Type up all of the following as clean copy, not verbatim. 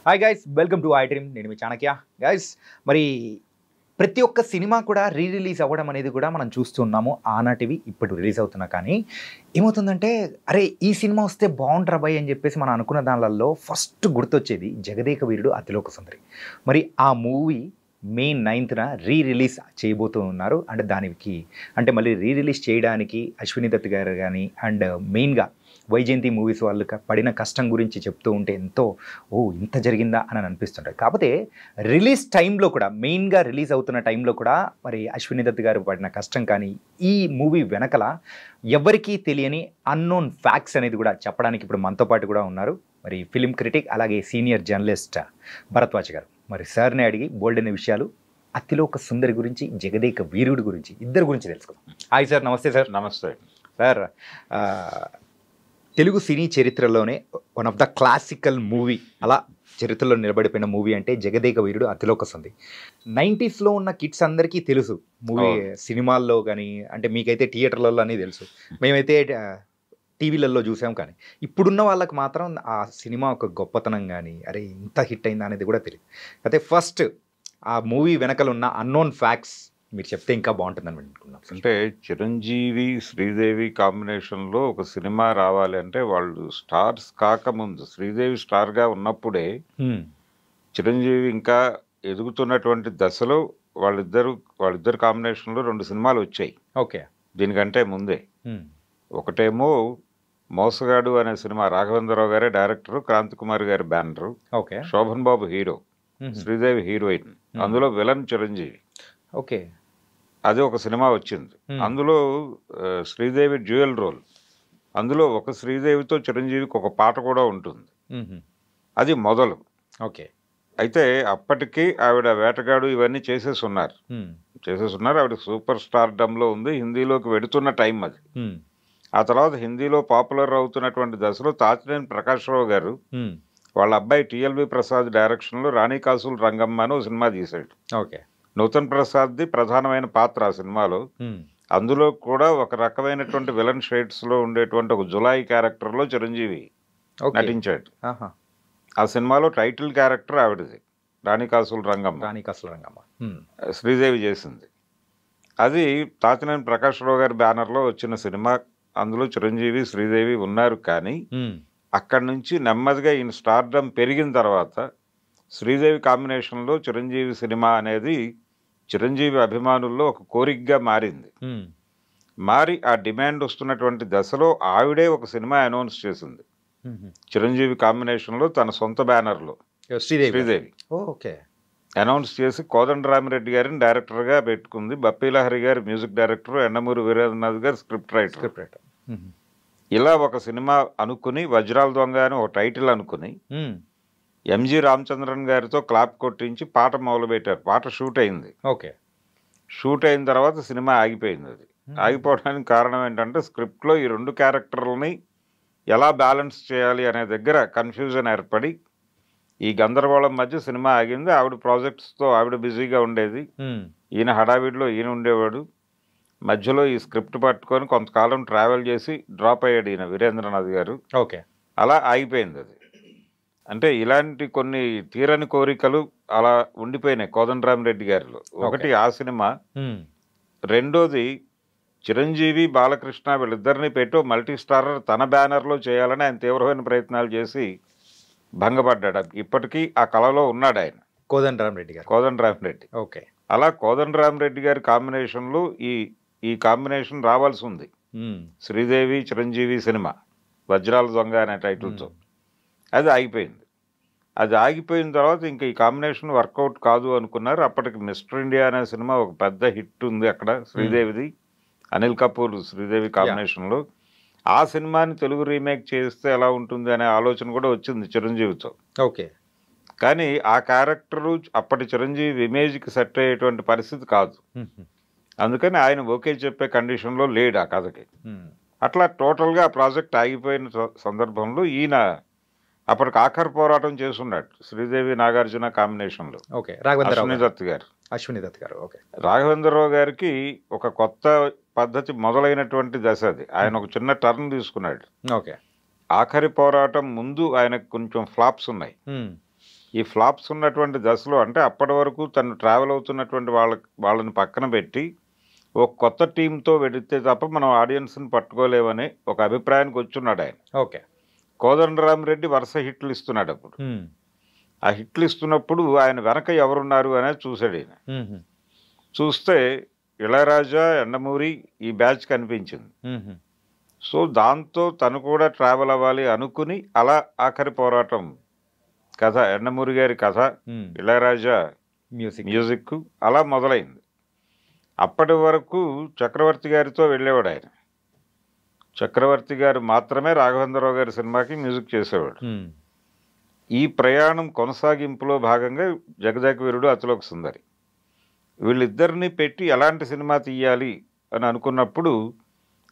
Hi guys, welcome to I dream. నేను మీ Chanakya. Guys, మరి ప్రతి ఒక్క సినిమా కూడా రిలీజ్ అవ్వడం అనేది కూడా మనం చూస్తున్నాము. ఆనాటివి ఇప్పుడు రిలీజ్ అవుతున్నా కానీ ఏమవుతుందంటే, అరే ఈ సినిమా వస్తే బాగుంటారా భయ్ అని చెప్పేసి మనం అనుకున్న దానిలలో ఫస్ట్ గుర్తొచ్చేది జగదేక వీరుడు అతిలోక సుందరి. మరి ఆ మూవీ May 9th రిలీజ్ చేయబోతూ ఉన్నారు. అండ్ దానికి అంటే మళ్ళీ రిలీజ్ చేయడానికి అశ్విని దత్ గారు కానీ అండ్ మెయిన్గా వైజయంతి మూవీస్ వాళ్ళు పడిన కష్టం గురించి చెప్తూ ఉంటే ఎంతో ఇంత జరిగిందా అని అనిపిస్తుంటుంది. కాకపోతే రిలీజ్ టైంలో కూడా, మెయిన్గా రిలీజ్ అవుతున్న టైంలో కూడా మరి అశ్విని దత్ గారు పడిన కష్టం కానీ ఈ మూవీ వెనకల ఎవరికీ తెలియని అన్నోన్ ఫ్యాక్ట్స్ అనేది కూడా చెప్పడానికి ఇప్పుడు మనతో పాటు కూడా ఉన్నారు. మరి ఫిలిం క్రిటిక్ అలాగే సీనియర్ జర్నలిస్ట్ భరద్వాజ్ గారు. మరి సార్ని అడిగి బోల్డైన విషయాలు అతిలోక సుందరి గురించి, జగదేక వీరుడి గురించి, ఇద్దరు గురించి తెలుసుకుందాం. Hi sir. నమస్తే సార్. నమస్తే సార్. తెలుగు సినీ చరిత్రలోనే one of the classical movie, అలా చరిత్రలో నిలబడిపోయిన మూవీ అంటే జగదేక వీరుడు అతిలోక సుందరి. 90s ఉన్న కిడ్స్ అందరికీ తెలుసు మూవీ, సినిమాల్లో కానీ, అంటే మీకైతే థియేటర్లలో అని తెలుసు, మేమైతే టీవీలలో చూసాం. కానీ ఇప్పుడున్న వాళ్ళకి మాత్రం ఆ సినిమా ఒక గొప్పతనం కానీ, అరే ఇంత హిట్ అయిందా అనేది కూడా తెలియదు. అయితే ఫస్ట్ ఆ మూవీ వెనకలు ఉన్న అన్నోన్ ఫ్యాక్ట్స్ మీరు చెప్తే ఇంకా బాగుంటుందని అనుకున్నాం. అంటే చిరంజీవి శ్రీదేవి కాంబినేషన్లో ఒక సినిమా రావాలి అంటే వాళ్ళు స్టార్స్ కాకముందు, శ్రీదేవి స్టార్గా ఉన్నప్పుడే చిరంజీవి ఇంకా ఎదుగుతున్నటువంటి దశలో వాళ్ళిద్దరు కాంబినేషన్లో 2 సినిమాలు వచ్చాయి. ఓకే. దీనికంటే ముందే ఒకటేమో మోసగాడు అనే సినిమా, రాఘవేంద్రరావు గారే డైరెక్టర్, క్రాంతి కుమార్ గారి బ్యానరు, ఓకే, శోభన్ బాబు హీరో, శ్రీదేవి హీరోయిన్, అందులో విలన్ చిరంజీవి. ఓకే. అది ఒక సినిమా వచ్చింది. అందులో శ్రీదేవి డ్యూయల్ రోల్. అందులో ఒక శ్రీదేవితో చిరంజీవికి ఒక పాట కూడా ఉంటుంది. అది మొదలు. ఓకే. అయితే అప్పటికి ఆవిడ వేటగాడు ఇవన్నీ చేసేసున్నారు. ఆవిడ సూపర్ స్టార్డమ్లో ఉంది, హిందీలోకి వెడుతున్న టైం అది. ఆ తర్వాత హిందీలో పాపులర్ అవుతున్నటువంటి దశలో తాతినేని ప్రకాశ్రావు గారు వాళ్ళ అబ్బాయి టిఎల్వి ప్రసాద్ డైరెక్షన్లో రాణి కాసులు రంగమ్మ అని ఒక సినిమా తీశాడు. ఓకే. నూతన్ ప్రసాద్ది ప్రధానమైన పాత్ర ఆ సినిమాలో. అందులో కూడా ఒక రకమైనటువంటి విలన్ షేడ్స్లో ఉండేటువంటి ఒక జులాయి క్యారెక్టర్లో చిరంజీవి నటించాడు. ఆ సినిమాలో టైటిల్ క్యారెక్టర్ ఆవిడది, రాణి కాసులు రంగమ్మ. శ్రీదేవి చేసింది. అది తాతినేని ప్రకాశ్రావు గారి బ్యానర్లో వచ్చిన సినిమా. అందులో చిరంజీవి శ్రీదేవి ఉన్నారు. కానీ అక్కడి నుంచి నెమ్మదిగా ఈయన స్టార్డమ్ పెరిగిన తర్వాత శ్రీదేవి కాంబినేషన్లో చిరంజీవి సినిమా అనేది చిరంజీవి అభిమానుల్లో ఒక కోరికగా మారింది. మారి ఆ డిమాండ్ వస్తున్నటువంటి దశలో ఆవిడే ఒక సినిమా అనౌన్స్ చేసింది చిరంజీవి కాంబినేషన్లో, తన సొంత బ్యానర్లో శ్రీదేవి అనౌన్స్ చేసి కోదండరామిరెడ్డి గారిని డైరెక్టర్గా పెట్టుకుంది. బప్పీలహరి గారు మ్యూజిక్ డైరెక్టర్, ఎండమూరి వీరేంద్రనాథ్ గారు స్క్రిప్ట్ రైటర్. ఇలా ఒక సినిమా అనుకుని, వజ్రాల దొంగ అని ఒక టైటిల్ అనుకుని ఎంజి రామచంద్రన్ గారితో క్లాప్ కొట్టించి పాట మొదలుపెట్టారు. పాట షూట్ అయింది. ఓకే. షూట్ అయిన తర్వాత సినిమా ఆగిపోయింది. అది ఆగిపోవడానికి కారణం ఏంటంటే స్క్రిప్ట్లో ఈ 2 క్యారెక్టర్లని ఎలా బ్యాలెన్స్ చేయాలి అనే దగ్గర కన్ఫ్యూజన్ ఏర్పడి ఈ గందరగోళం మధ్య సినిమా ఆగింది. ఆవిడ ప్రాజెక్ట్స్తో ఆవిడ బిజీగా ఉండేది, ఈయన హడావిడిలో ఈయన ఉండేవాడు. మధ్యలో ఈ స్క్రిప్ట్ పట్టుకొని కొంతకాలం ట్రావెల్ చేసి డ్రాప్ అయ్యాడు ఈయన వీరేంద్రనాథ్ గారు. ఓకే. అలా ఆగిపోయింది అది. అంటే ఇలాంటి కొన్ని తీరని కోరికలు అలా ఉండిపోయినాయి కోదండరామిరెడ్డి గారిలో. ఒకటి ఆ సినిమా, రెండోది చిరంజీవి బాలకృష్ణ వీళ్ళిద్దరిని పెట్టో మల్టీ స్టారర్ తన బ్యానర్లో చేయాలని ఆయన తీవ్రమైన ప్రయత్నాలు చేసి భంగపడ్డాడు. ఇప్పటికీ ఆ కళలో ఉన్నాడు ఆయన, కోదండరామిరెడ్డి. ఓకే. అలా కోదండరామిరెడ్డి గారి కాంబినేషన్లో ఈ కాంబినేషన్ రావాల్సి ఉంది, శ్రీదేవి చిరంజీవి సినిమా వజ్రాల దొంగ అనే టైటిల్తో. అది ఆగిపోయింది. అది ఆగిపోయిన తర్వాత ఇంకా ఈ కాంబినేషన్ వర్కౌట్ కాదు అనుకున్నారు. అప్పటికి మిస్టర్ ఇండియా అనే సినిమా ఒక పెద్ద హిట్ ఉంది అక్కడ, శ్రీదేవిది, అనిల్ కపూర్ శ్రీదేవి కాంబినేషన్లో. ఆ సినిమాని తెలుగు రీమేక్ చేస్తే ఎలా ఉంటుంది అనే ఆలోచన కూడా వచ్చింది చిరంజీవితో. ఓకే. కానీ ఆ క్యారెక్టరు అప్పటి చిరంజీవి ఇమేజ్కి సెట్ అయ్యేటువంటి పరిస్థితి కాదు. అందుకని ఆయన ఓకే చెప్పే కండిషన్లో లేడు ఆ కథకి. అట్లా టోటల్గా ఆ ప్రాజెక్ట్ ఆగిపోయిన సందర్భంలో ఈయన అప్పటికి ఆఖరి పోరాటం చేస్తున్నాడు శ్రీదేవి నాగార్జున కాంబినేషన్లో. ఓకే, రాఘవేంద్రరావు అశ్విని దత్ గారు. అశ్విని దత్ గారు. ఓకే. రాఘవేంద్రరావు గారికి ఒక కొత్త పద్ధతి మొదలైనటువంటి దశ అది. ఆయన ఒక చిన్న టర్న్ తీసుకున్నాడు. ఓకే. ఆఖరి పోరాటం ముందు ఆయనకు కొంచెం ఫ్లాప్స్ ఉన్నాయి. ఈ ఫ్లాప్స్ ఉన్నటువంటి దశలో అంటే అప్పటి వరకు తను ట్రావెల్ అవుతున్నటువంటి వాళ్ళని పక్కన పెట్టి ఒక కొత్త టీంతో వెడితే తప్ప మనం ఆడియన్స్ని పట్టుకోలేమని ఒక అభిప్రాయానికి వచ్చున్నాడు ఆయన. ఓకే. కోదండరామిరెడ్డి వరుస హిట్లు ఇస్తున్నాడు అప్పుడు. ఆ హిట్లు ఇస్తున్నప్పుడు ఆయన వెనక ఎవరున్నారు అనేది చూశాడు ఆయన. చూస్తే ఇళయరాజా, యండమూరి ఈ బ్యాచ్ కనిపించింది. సో దాంతో తను కూడా ట్రావెల్ అవ్వాలి అనుకుని అలా ఆఖరి పోరాటం కథ, యండమూరి గారి కథ, ఇళయరాజా మ్యూజిక్ అలా మొదలైంది. అప్పటి వరకు చక్రవర్తి గారితో వెళ్ళేవాడు ఆయన. చక్రవర్తి గారు మాత్రమే రాఘవేంద్రరావు గారి సినిమాకి మ్యూజిక్ చేసేవాడు. ఈ ప్రయాణం కొనసాగింపులో భాగంగా జగదేక వీరుడు, అతిలోక సుందరి వీళ్ళిద్దరిని పెట్టి ఎలాంటి సినిమా తీయాలి అని అనుకున్నప్పుడు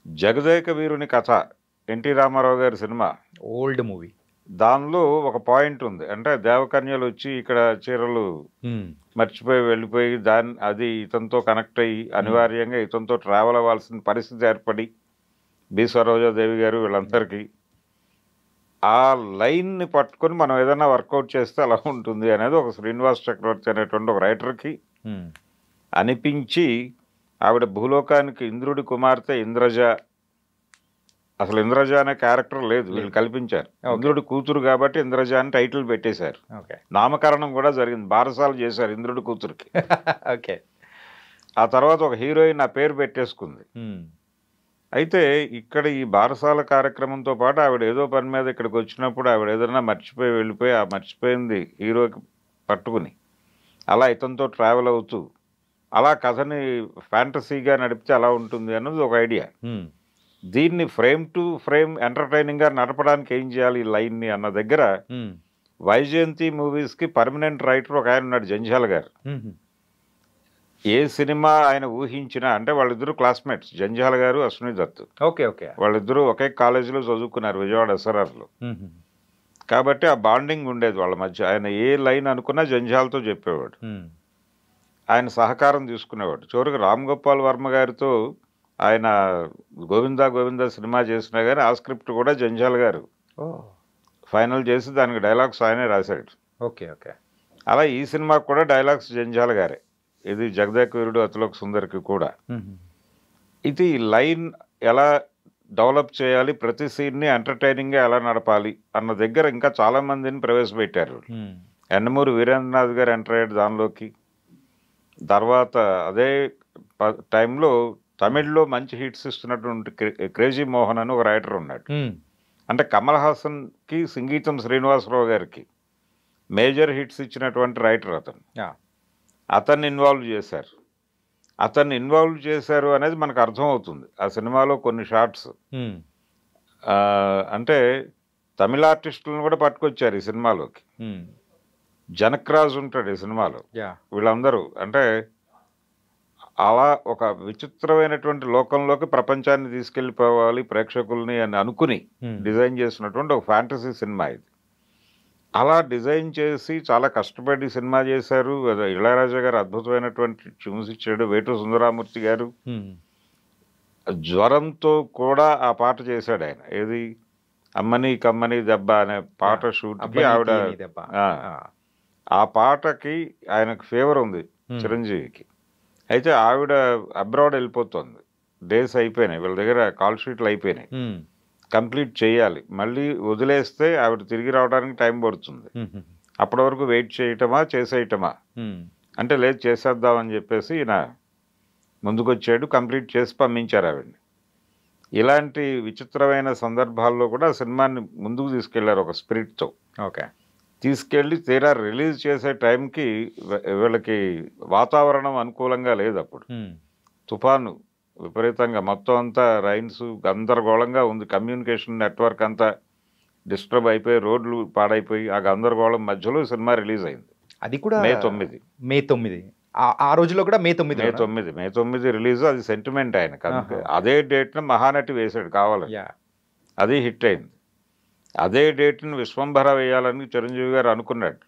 జగదేక వీరుని కథ, ఎన్టీ రామారావు గారి సినిమా, ఓల్డ్ మూవీ, దానిలో ఒక పాయింట్ ఉంది. అంటే దేవకన్యలు వచ్చి ఇక్కడ చీరలు మర్చిపోయి వెళ్ళిపోయి అది ఇతనితో కనెక్ట్ అయ్యి అనివార్యంగా ఇతనితో ట్రావెల్ అవ్వాల్సిన పరిస్థితి ఏర్పడి బి సరోజాదేవి గారు వీళ్ళందరికీ ఆ లైన్ని పట్టుకొని మనం ఏదైనా వర్కౌట్ చేస్తే అలా ఉంటుంది అనేది ఒక శ్రీనివాస్ చక్రవర్తి అనేటువంటి ఒక రైటర్కి అనిపించి ఆవిడ భూలోకానికి ఇంద్రుడి కుమార్తె ఇంద్రజ, అసలు ఇంద్రజ అనే క్యారెక్టర్ లేదు, వీళ్ళు కల్పించారు. ఇంద్రుడి కూతురు కాబట్టి ఇంద్రజ అని టైటిల్ పెట్టేశారు. నామకరణం కూడా జరిగింది, బారసాలు చేశారు ఇంద్రుడి కూతురికి. ఆ తర్వాత ఒక హీరోయిన్ ఆ పేరు పెట్టేసుకుంది. అయితే ఇక్కడ ఈ బారసాల కార్యక్రమంతో పాటు ఆవిడ ఏదో పని మీద ఇక్కడికి వచ్చినప్పుడు ఆవిడ ఏదైనా మర్చిపోయి వెళ్ళిపోయి ఆ మర్చిపోయింది హీరోకి పట్టుకుని అలా ఇతనితో ట్రావెల్ అవుతూ అలా కథని ఫ్యాంటసీగా నడిపితే అలా ఉంటుంది అన్నది ఒక ఐడియా. దీన్ని ఫ్రేమ్ టు ఫ్రేమ్ ఎంటర్టైనింగ్గా నడపడానికి ఏం చేయాలి ఈ లైన్ని అన్న దగ్గర వైజయంతి మూవీస్కి పర్మనెంట్ రైటర్ ఒక ఆయన ఉన్నాడు, జంజాల గారు. ఏ సినిమా ఆయన ఊహించినా, అంటే వాళ్ళిద్దరూ క్లాస్మేట్స్, జంజాల గారు, అశ్విని దత్. వాళ్ళిద్దరూ ఒకే కాలేజీలో చదువుకున్నారు విజయవాడ ఎస్ఆర్ఆర్లో. కాబట్టి ఆ బాండింగ్ ఉండేది వాళ్ళ మధ్య. ఆయన ఏ లైన్ అనుకున్నా జంజాలతో చెప్పేవాడు, ఆయన సహకారం తీసుకునేవాడు. చివరికి రామ్ గోపాల్ వర్మ గారితో ఆయన గోవిందా గోవిందా సినిమా చేసినా కానీ ఆ స్క్రిప్ట్ కూడా జంజాల గారు ఫైనల్ చేసి దానికి డైలాగ్స్ ఆయనే రాశాడు. అలా ఈ సినిమాకి కూడా డైలాగ్స్ జంజాల గారే. ఇది జగదేక వీరుడు, అతిలోక సుందరికి కూడా. ఇది లైన్ ఎలా డెవలప్ చేయాలి, ప్రతి సీన్ని ఎంటర్టైనింగ్గా ఎలా నడపాలి అన్న దగ్గర ఇంకా చాలామందిని ప్రవేశపెట్టారు. యండమూరి వీరేంద్రనాథ్ గారు ఎంటర్ అయ్యాడు దానిలోకి. తర్వాత అదే టైంలో తమిళ్లో మంచి హిట్స్ ఇస్తున్నటువంటి క్రేజీ మోహన్ అని ఒక రైటర్ ఉన్నాడు. అంటే కమల్ హాసన్కి సంగీతం శ్రీనివాసరావు గారికి మేజర్ హిట్స్ ఇచ్చినటువంటి రైటర్ అతను. అతన్ని ఇన్వాల్వ్ చేశారు అనేది మనకు అర్థమవుతుంది ఆ సినిమాలో కొన్ని షార్ట్స్. అంటే తమిళ ఆర్టిస్టులను కూడా పట్టుకొచ్చారు ఈ సినిమాలోకి. జనక్రాజ్ ఉంటాడు ఈ సినిమాలో. వీళ్ళందరూ అంటే అలా ఒక విచిత్రమైనటువంటి లోకంలోకి ప్రపంచాన్ని తీసుకెళ్ళిపోవాలి ప్రేక్షకుల్ని అని అనుకుని డిజైన్ చేసినటువంటి ఒక ఫ్యాంటసీ సినిమా ఇది. అలా డిజైన్ చేసి చాలా కష్టపడి సినిమా చేశారు. ఇళయరాజా గారు అద్భుతమైనటువంటి ట్యూన్స్ ఇచ్చాడు. వేటు సుందరామూర్తి గారు జ్వరంతో కూడా ఆ పాట చేశాడు ఆయన. ఏది అమ్మని కమ్మని దెబ్బ అనే పాట షూట్కి ఆవిడ, ఆ పాటకి ఆయనకు ఫేవర్ ఉంది చిరంజీవికి. అయితే ఆవిడ అబ్రాడ్ వెళ్ళిపోతుంది, డేస్ అయిపోయినాయి, వీళ్ళ దగ్గర కాల్ షీట్లు అయిపోయినాయి, కంప్లీట్ చేయాలి. మళ్ళీ వదిలేస్తే ఆవిడ తిరిగి రావడానికి టైం పడుతుంది. అప్పటి వరకు వెయిట్ చేయటమా చేసేయటమా అంటే లేదు చేసేద్దామని చెప్పేసి ఈయన ముందుకొచ్చాడు, కంప్లీట్ చేసి పంపించారు ఆవిడ్ని. ఇలాంటి విచిత్రమైన సందర్భాల్లో కూడా సినిమాని ముందుకు తీసుకెళ్లారు ఒక స్పిరిట్తో. తీసుకెళ్ళి తీరా రిలీజ్ చేసే టైంకి వీళ్ళకి వాతావరణం అనుకూలంగా లేదు. అప్పుడు తుఫాను విపరీతంగా, మొత్తం అంతా రైన్స్ గందరగోళంగా ఉంది. కమ్యూనికేషన్ నెట్వర్క్ అంతా డిస్టర్బ్ అయిపోయి రోడ్లు పాడైపోయి ఆ గందరగోళం మధ్యలో సినిమా రిలీజ్ అయింది. అది కూడా మే 9 ఆ రోజులో కూడా మే 9 రిలీజ్. అది సెంటిమెంట్ ఆయనకు. అదే డేట్న మహానటి వేశాడు కావాలని, అది హిట్ అయింది. అదే డేట్ని విశ్వంభర వేయాలని చిరంజీవి గారు అనుకున్నాడు.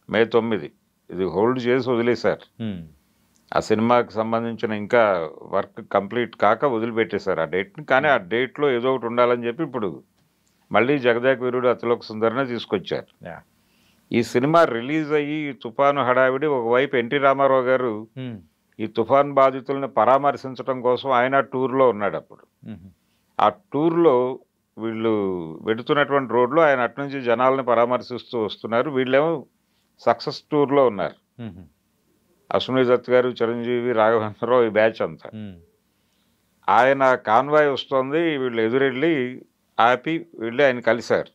మే 9 ఇది హోల్డ్ చేసి వదిలేశారు. ఆ సినిమాకి సంబంధించిన ఇంకా వర్క్ కంప్లీట్ కాక వదిలిపెట్టేశారు ఆ డేట్ని. కానీ ఆ డేట్లో ఏదో ఒకటి ఉండాలని చెప్పి ఇప్పుడు మళ్ళీ జగదేక వీరుడు అతిలోక సుందరినే తీసుకొచ్చారు. ఈ సినిమా రిలీజ్ అయ్యి తుఫాను హడావిడి, ఒకవైపు ఎన్టీ రామారావు గారు ఈ తుఫాన్ బాధితుల్ని పరామర్శించడం కోసం ఆయన టూర్లో ఉన్నాడు. అప్పుడు ఆ టూర్లో వీళ్ళు వెడుతున్నటువంటి రోడ్లో ఆయన అట్నుంచి జనాలని పరామర్శిస్తూ వస్తున్నారు. వీళ్ళేమో సక్సెస్ టూర్లో ఉన్నారు. అశ్విని దత్ గారు, చిరంజీవి, రాఘవేంద్రరావు, ఈ బ్యాచ్ అంతా. ఆయన కాన్వాయ్ వస్తుంది, వీళ్ళు ఎదురెళ్ళి ఆపి వెళ్ళి ఆయన కలిశారు.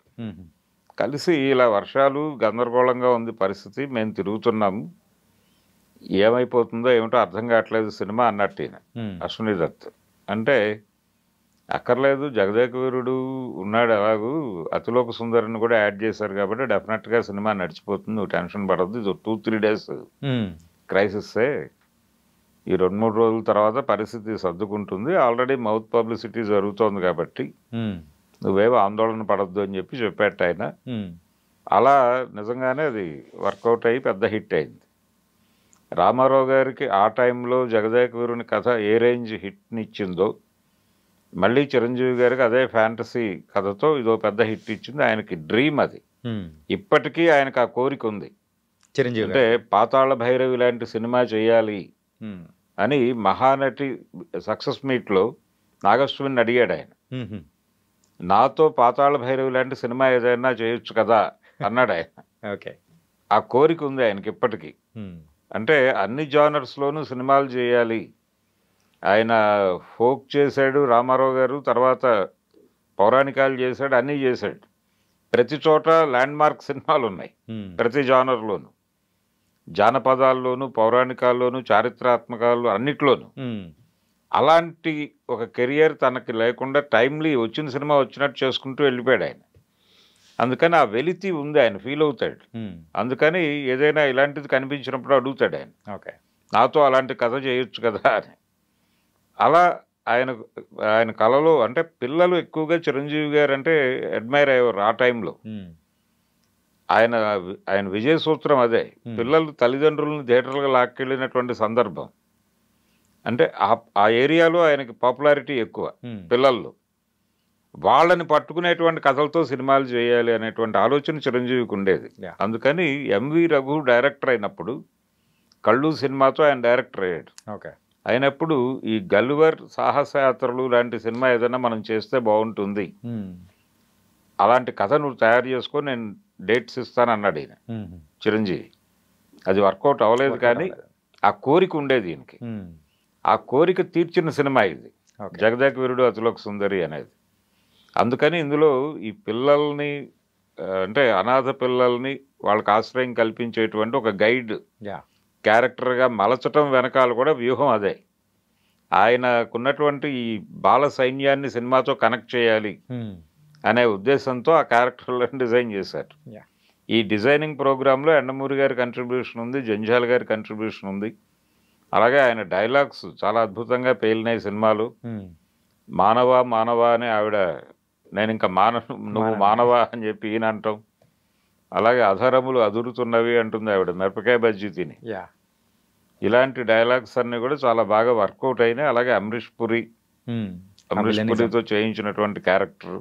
కలిసి ఇలా వర్షాలు గందరగోళంగా ఉంది పరిస్థితి, మేము తిరుగుతున్నాము, ఏమైపోతుందో ఏమిటో అర్థం కావట్లేదు సినిమా అన్నట్టు ఈయన అశ్విని దత్. అంటే అక్కర్లేదు, జగదేక వీరుడు ఉన్నాడు, అలాగూ అతిలోక సుందరిని కూడా యాడ్ చేశారు కాబట్టి డెఫినెట్గా సినిమా నడిచిపోతుంది, నువ్వు టెన్షన్ పడద్దు, ఇది 2-3 days క్రైసిస్సే, ఈ 2-3 రోజుల తర్వాత పరిస్థితి సర్దుకుంటుంది, ఆల్రెడీ మౌత్ పబ్లిసిటీ జరుగుతోంది కాబట్టి నువ్వేమో ఆందోళన పడద్దు అని చెప్పి చెప్పాట ఆయన. అలా నిజంగానే అది వర్కౌట్ అయ్యి పెద్ద హిట్ అయింది. రామారావు గారికి ఆ టైంలో జగదేక వీరుని కథ ఏ రేంజ్ హిట్నిచ్చిందో మళ్ళీ చిరంజీవి గారికి అదే ఫ్యాంటసీ కథతో ఇదో పెద్ద హిట్ ఇచ్చింది. ఆయనకి డ్రీమ్ అది, ఇప్పటికీ ఆయనకు ఆ కోరిక ఉంది. చిరంజీవి అంటే పాతాళ భైరవి లాంటి సినిమా చేయాలి అని మహానటి సక్సెస్ మీట్లో నాగశ్విని అడిగాడు ఆయన. నాతో పాతాళ భైరవి లాంటి సినిమా ఏదైనా చేయొచ్చు కదా అన్నాడు ఆయన. ఓకే, ఆ కోరిక ఉంది ఆయనకి ఇప్పటికీ. అంటే అన్ని జానర్స్లోనూ సినిమాలు చేయాలి. ఆయన ఫోక్ చేశాడు రామారావు గారు, తర్వాత పౌరాణికాలు చేశాడు, అన్నీ చేశాడు. ప్రతి చోట ల్యాండ్ మార్క్ సినిమాలు ఉన్నాయి, ప్రతి జానర్లోనూ, జానపదాల్లోనూ, పౌరాణికాల్లోనూ, చారిత్రాత్మకాలు అన్నిట్లోనూ. అలాంటి ఒక కెరియర్ తనకి లేకుండా టైమ్లీ వచ్చిన సినిమా వచ్చినట్టు చేసుకుంటూ వెళ్ళిపోయాడు ఆయన. అందుకని ఆ వెలితి ఉంది, ఆయన ఫీల్ అవుతాడు. అందుకని ఏదైనా ఇలాంటిది కనిపించినప్పుడు అడుగుతాడు ఆయన, ఓకే నాతో అలాంటి కథ చేయొచ్చు కదా అని. అలా ఆయన కళలో అంటే పిల్లలు ఎక్కువగా చిరంజీవి గారు అంటే అడ్మైర్ అయ్యేవారు ఆ టైంలో. ఆయన విజయ సూత్రం అదే, పిల్లలు తల్లిదండ్రులను థియేటర్లుగా లాక్కెళ్ళినటువంటి సందర్భం. అంటే ఆ ఏరియాలో ఆయనకి పాపులారిటీ ఎక్కువ పిల్లల్లో, వాళ్ళని పట్టుకునేటువంటి కథలతో సినిమాలు చేయాలి అనేటువంటి ఆలోచన చిరంజీవికి ఉండేది. అందుకని ఎంవి రఘు డైరెక్టర్ అయినప్పుడు కళ్ళు సినిమాతో ఆయన డైరెక్టర్ అయ్యాడు. ఓకే, అయినప్పుడు ఈ గల్లివర్ సాహసయాత్రలు లాంటి సినిమా ఏదైనా మనం చేస్తే బాగుంటుంది, అలాంటి కథ నువ్వు తయారు చేసుకో, నేను డేట్స్ ఇస్తాను అన్నాడు ఈయన చిరంజీవి. అది వర్కౌట్ అవ్వలేదు, కానీ ఆ కోరిక ఉండేది ఈయనకి. ఆ కోరిక తీర్చిన సినిమా ఇది జగదేక వీరుడు అతిలోక సుందరి అనేది. అందుకని ఇందులో ఈ పిల్లల్ని అంటే అనాథ పిల్లల్ని వాళ్ళకి ఆశ్రయం కల్పించేటువంటి ఒక గైడ్ క్యారెక్టర్గా మలచటం వెనకాల కూడా వ్యూహం అదే. ఆయనకున్నటువంటి ఈ బాల సైన్యాన్ని సినిమాతో కనెక్ట్ చేయాలి అనే ఉద్దేశంతో ఆ క్యారెక్టర్లను డిజైన్ చేశారు. ఈ డిజైనింగ్ ప్రోగ్రాంలో ఎండమూరి గారి కంట్రిబ్యూషన్ ఉంది, జంజాల గారి కంట్రిబ్యూషన్ ఉంది. అలాగే ఆయన డైలాగ్స్ చాలా అద్భుతంగా పేలినాయి సినిమాలు. మానవా మానవా అని ఆవిడ, నేను ఇంకా నువ్వు మానవా అని చెప్పి ఈయన అంటాం. అలాగే అధరములు అదురుతున్నవి అంటుంది ఆవిడ మిరపకాయ బజ్జీ తిని. ఇలాంటి డైలాగ్స్ అన్నీ కూడా చాలా బాగా వర్కౌట్ అయినాయి. అలాగే అమరీష్ పురితో చేయించినటువంటి క్యారెక్టర్,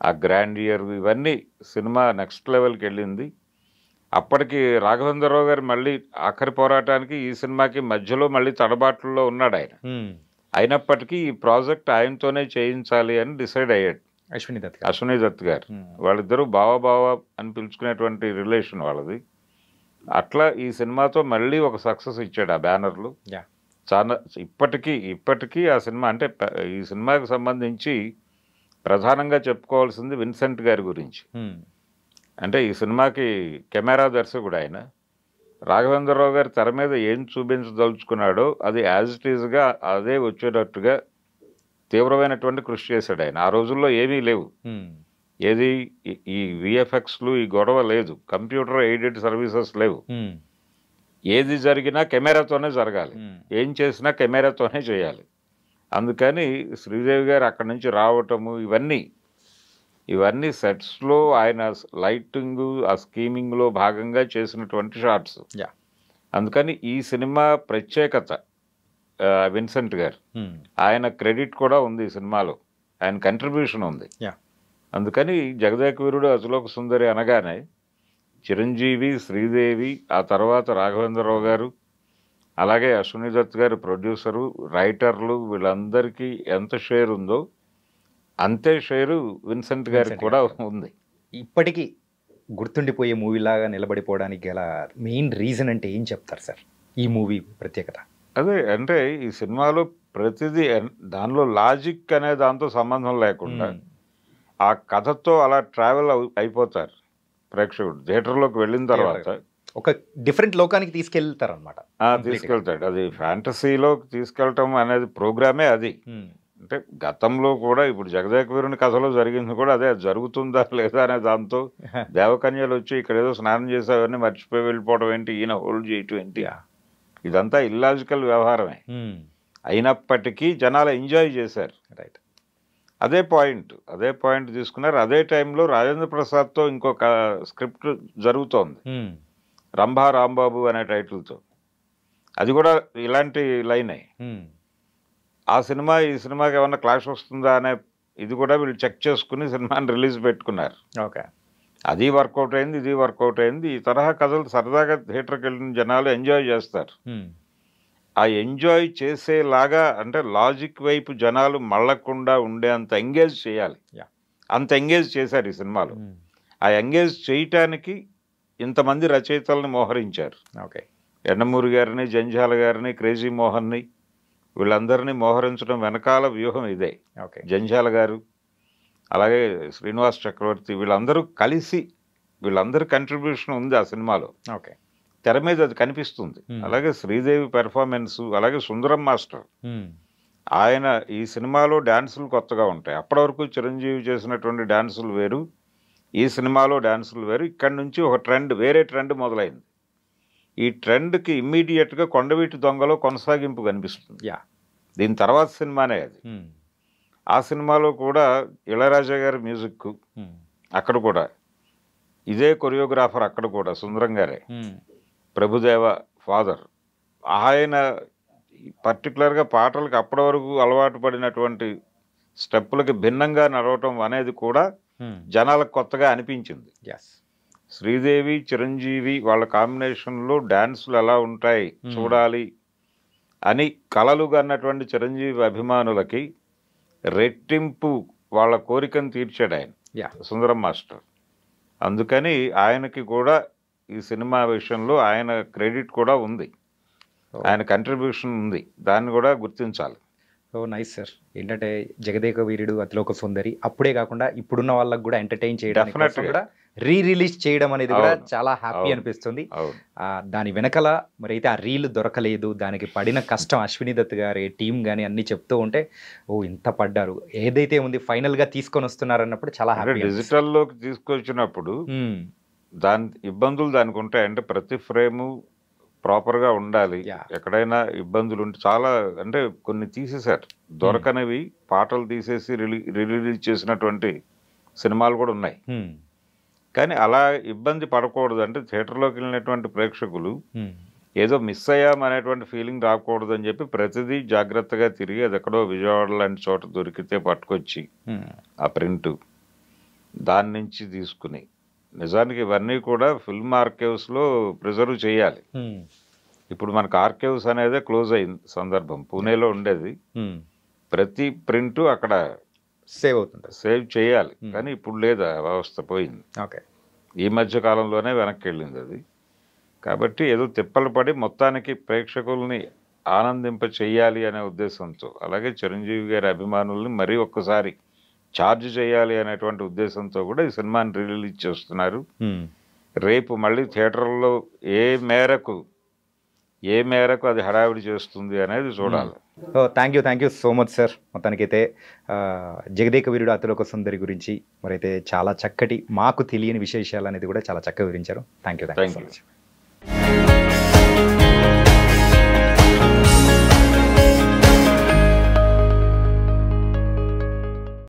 ఆ గ్రాండియర్, ఇవన్నీ సినిమా నెక్స్ట్ లెవెల్కి వెళ్ళింది. అప్పటికి రాఘవేంద్రరావు గారు మళ్ళీ ఆఖరి పోరాటానికి ఈ సినిమాకి మధ్యలో మళ్ళీ తడబాట్లలో ఉన్నాడు ఆయన. అయినప్పటికీ ఈ ప్రాజెక్ట్ ఆయనతోనే చేయించాలి అని డిసైడ్ అయ్యాడు అశ్విని దత్ గారు. వాళ్ళిద్దరూ బావ అని పిలుచుకునేటువంటి రిలేషన్ వాళ్ళది. అట్లా ఈ సినిమాతో మళ్ళీ ఒక సక్సెస్ ఇచ్చాడు ఆ బ్యానర్లు. చాలా ఇప్పటికీ ఆ సినిమా అంటే ఈ సినిమాకి సంబంధించి ప్రధానంగా చెప్పుకోవాల్సింది విన్సెంట్ గారి గురించి. అంటే ఈ సినిమాకి కెమెరా దర్శకుడు ఆయన. రాఘవేంద్రరావు గారు తెర మీద ఏం చూపించదలుచుకున్నాడో అది యాజ్ ఇట్ ఈజ్గా అదే వచ్చేటట్టుగా తీవ్రమైనటువంటి కృషి చేశాడు ఆయన. ఆ రోజుల్లో ఏమీ లేవు, ఏది ఈ విఎఫ్ఎక్స్లు ఈ గొడవ లేదు, కంప్యూటర్ ఎయిడెడ్ సర్వీసెస్ లేవు. ఏది జరిగినా కెమెరాతోనే జరగాలి, ఏం చేసినా కెమెరాతోనే చేయాలి. అందుకని శ్రీదేవి గారు అక్కడి నుంచి రావటము, ఇవన్నీ ఇవన్నీ సెట్స్లో ఆయన లైటింగ్ ఆ స్కీమింగ్లో భాగంగా చేసినటువంటి షార్ట్స్. అందుకని ఈ సినిమా ప్రత్యేకత విన్సెంట్ గారు, ఆయన క్రెడిట్ కూడా ఉంది ఈ సినిమాలో, ఆయన కంట్రిబ్యూషన్ ఉంది. అందుకని జగదేక వీరుడు అతిలోక సుందరి అనగానే చిరంజీవి, శ్రీదేవి, ఆ తర్వాత రాఘవేంద్రరావు గారు, అలాగే అశ్విని దత్ గారు ప్రొడ్యూసరు, రైటర్లు, వీళ్ళందరికీ ఎంత షేర్ ఉందో అంతే షేరు విన్సెంట్ గారికి కూడా ఉంది. ఇప్పటికీ గుర్తుండిపోయే మూవీలాగా నిలబడిపోవడానికి గల మెయిన్ రీజన్ అంటే ఏం చెప్తారు సార్ ఈ మూవీ ప్రత్యేకత? అదే అంటే ఈ సినిమాలో ప్రతిదీ దానిలో లాజిక్ అనే దాంతో సంబంధం లేకుండా ఆ కథతో అలా ట్రావెల్ అయిపోతారు ప్రేక్షకుడు. థియేటర్లోకి వెళ్ళిన తర్వాత ఒక డిఫరెంట్ లోకానికి తీసుకెళ్తారు అనమాట. తీసుకెళ్తాడు. అది ఫ్యాంటసీలో తీసుకెళ్ళటం అనేది ప్రోగ్రామే అది. అంటే గతంలో కూడా ఇప్పుడు జగదేక వీరుని కథలో జరిగింది కూడా అదే, జరుగుతుందా లేదా అనే దాంతో దేవకన్యలు వచ్చి ఇక్కడ ఏదో స్నానం చేసేవన్నీ మర్చిపోయి వెళ్ళిపోవడం ఏంటి, ఈయన హోల్డ్ చేయటం ఏంటి, ఇదంతా ఇల్లాజికల్ వ్యవహారమే. అయినప్పటికీ జనాలు ఎంజాయ్ చేశారు. రైట్, అదే పాయింట్ తీసుకున్నారు. అదే టైంలో రాజేంద్ర ప్రసాద్తో ఇంకొక స్క్రిప్ట్ జరుగుతోంది, రంభా రాంబాబు అనే టైటిల్తో. అది కూడా ఇలాంటి లైనే. ఆ సినిమా ఈ సినిమాకి ఏమన్నా క్లాష్ వస్తుందా అనే ఇది కూడా వీళ్ళు చెక్ చేసుకుని సినిమాని రిలీజ్ పెట్టుకున్నారు. ఓకే, అది వర్కౌట్ అయింది, ఇది వర్కౌట్ అయింది. ఈ తరహా కథలు సరదాగా థియేటర్కి వెళ్ళిన జనాలు ఎంజాయ్ చేస్తారు. ఆ ఎంజాయ్ చేసేలాగా అంటే లాజిక్ వైపు జనాలు మళ్ళకుండా ఉండే అంత ఎంగేజ్ చేయాలి. అంత ఎంగేజ్ చేశారు ఈ సినిమాలో. ఆ ఎంగేజ్ చేయటానికి ఇంతమంది రచయితలను మోహరించారు. ఓకే, ఎండమూరి గారిని, జంజాల గారిని, క్రేజీ మోహన్ని, వీళ్ళందరినీ మోహరించడం వెనకాల వ్యూహం ఇదే. ఓకే, జంజాల గారు, అలాగే శ్రీనివాస్ చక్రవర్తి, వీళ్ళందరూ కలిసి, వీళ్ళందరి కంట్రిబ్యూషన్ ఉంది ఆ సినిమాలో. ఓకే, తెర మీద అది కనిపిస్తుంది. అలాగే శ్రీదేవి పెర్ఫార్మెన్స్, అలాగే సుందరం మాస్టర్, ఆయన ఈ సినిమాలో డ్యాన్సులు కొత్తగా ఉంటాయి. అప్పటి వరకు చిరంజీవి చేసినటువంటి డ్యాన్సులు వేరు, ఈ సినిమాలో డ్యాన్సులు వేరు. ఇక్కడి నుంచి ఒక ట్రెండ్, వేరే ట్రెండ్ మొదలైంది. ఈ ట్రెండ్కి ఇమ్మీడియట్గా కొండవీటి దొంగలో కొనసాగింపు కనిపిస్తుంది. దీని తర్వాత సినిమానే అది. ఆ సినిమాలో కూడా ఇళయరాజా గారి మ్యూజిక్, అక్కడ కూడా ఇదే కొరియోగ్రాఫర్, అక్కడ కూడా సుందరం గారే, ప్రభుదేవ ఫాదర్. ఆయన పర్టికులర్గా పాటలకు అప్పటి వరకు అలవాటు పడినటువంటి స్టెప్పులకి భిన్నంగా నడవటం అనేది కూడా జనాలకు కొత్తగా అనిపించింది. శ్రీదేవి, చిరంజీవి వాళ్ళ కాంబినేషన్లో డ్యాన్సులు ఎలా ఉంటాయి చూడాలి అని కలలుగా అన్నటువంటి చిరంజీవి అభిమానులకి రెట్టింపు వాళ్ళ కోరికను తీర్చాడు ఆయన, సుందరం మాస్టర్. అందుకని ఆయనకి కూడా ఈ సినిమా విషయంలో ఆయన క్రెడిట్ కూడా ఉంది, ఆయన కంట్రిబ్యూషన్ ఉంది, దాన్ని కూడా గుర్తించాలి. Nice sir. ఏంటంటే జగదేక వీరుడు అతిలోక సుందరి అప్పుడే కాకుండా ఇప్పుడున్న వాళ్ళకి కూడా ఎంటర్టైన్ చేయడానికి కూడా రిలీజ్ చేయడం అనేది కూడా చాలా హ్యాపీ అనిపిస్తుంది. దాని వెనకల మరి అయితే ఆ రీల్ దొరకలేదు, దానికి పడిన కష్టం అశ్విని దత్ గారి టీం కానీ అన్ని చెప్తూ ఉంటే ఓ ఇంత పడ్డారు, ఏదైతే ఉంది ఫైనల్ గా తీసుకొని వస్తున్నారు అన్నప్పుడు చాలా హ్యాపీ. డిజిటల్లోకి తీసుకొచ్చినప్పుడు దాని ఇబ్బందులు దానికి ఉంటాయి. అంటే ప్రతి ఫ్రేము ప్రాపర్గా ఉండాలి. ఎక్కడైనా ఇబ్బందులు ఉంటే చాలా, అంటే కొన్ని తీసేశారు, దొరకనివి పాటలు తీసేసి రిలీజ్ చేసినటువంటి సినిమాలు కూడా ఉన్నాయి. కానీ అలా ఇబ్బంది పడకూడదు, అంటే థియేటర్లోకి వెళ్ళినటువంటి ప్రేక్షకులు ఏదో మిస్ అయ్యాం అనేటువంటి ఫీలింగ్ రాకూడదు అని చెప్పి ప్రతిదీ జాగ్రత్తగా తిరిగి, అది ఎక్కడో విజయవాడ లాంటి చోట దొరికితే పట్టుకొచ్చి ఆ ప్రింట్ దాని నుంచి తీసుకుని, నిజానికి ఇవన్నీ కూడా ఫిల్మ్ ఆర్కైవ్స్లో ప్రిజర్వ్ చేయాలి. ఇప్పుడు మనకు ఆర్కైవ్స్ అనేది క్లోజ్ అయింది సందర్భం, పూణేలో ఉండేది. ప్రతి ప్రింట్ అక్కడ సేవ్ చేయాలి, కానీ ఇప్పుడు లేదు, వ్యవస్థ పోయింది. ఈ మధ్య కాలంలోనే వెనక్కి వెళ్ళింది అది. కాబట్టి ఏదో తిప్పలు పడి మొత్తానికి ప్రేక్షకుల్ని ఆనందింప చెయ్యాలి అనే ఉద్దేశంతో, అలాగే చిరంజీవి గారి అభిమానుల్ని మరీ ఒక్కసారి ఛార్జ్ చేయాలి అనేటువంటి ఉద్దేశంతో కూడా ఈ సినిమాని రిలీజ్ చేస్తున్నారు. రేపు మళ్ళీ థియేటర్లో ఏ మేరకు అది హడావిడి చేస్తుంది అనేది చూడాలి. Thank you so much sir. మొత్తానికైతే జగదేక వీరుడు అతిలోక సుందరి గురించి మరైతే చాలా చక్కటి, మాకు తెలియని విశేషాలు అనేది కూడా చాలా చక్కగా వివరించారు. Thank you so much.